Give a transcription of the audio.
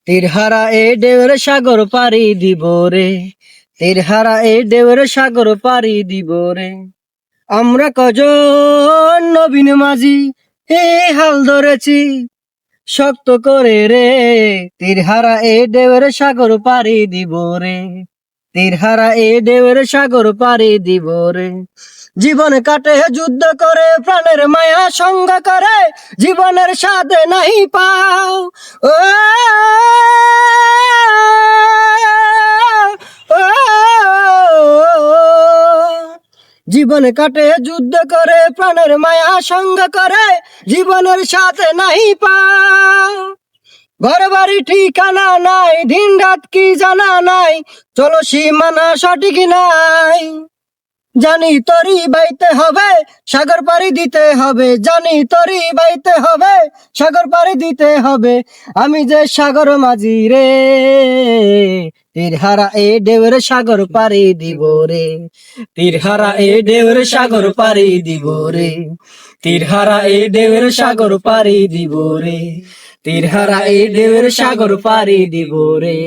তীরহারা এই ঢেউয়ের সাগর পাড়ি দিব রে, তীরহারা এই ঢেউয়ের সাগর পাড়ি দিব রে। আমরা কজন নবীন মাঝি এই হাল ধরেছি শক্ত করে রে, তীরহারা এই ঢেউয়ের সাগর পাড়ি দিব রে, তীরহারা এই ঢেউয়ের সাগর পাড়ি দিব রে। জীবন কাটে যুদ্ধ করে, প্রাণের মায়া সঙ্গ করে, জীবনের সাথে নাই পাও ও, জীবন কাটে যুদ্ধ করে, প্রাণের মায়া সঙ্গ করে, জীবনের সাথে নাই পাও। ঘর বাড়ি ঠিকানা নাই, দিন রাত কি জানা নাই, চলো সীমানা সঠিক নাই। জানি তরি বাইতে হবে, সাগর পাড়ি দিতে হবে, জানি তরি বাইতে হবে, সাগর পাড়ি দিতে হবে। আমি যে সাগর মাঝি রে, তীরহারা এ ঢেউয়ের সাগর পাড়ি দিব রে, তীরহারা এ ঢেউয়ের সাগর পাড়ি দিব রে, তীরহারা এ ঢেউয়ের সাগর পাড়ি দিব রে, তীরহারা এ ঢেউয়ের সাগর পাড়ি দিব রে।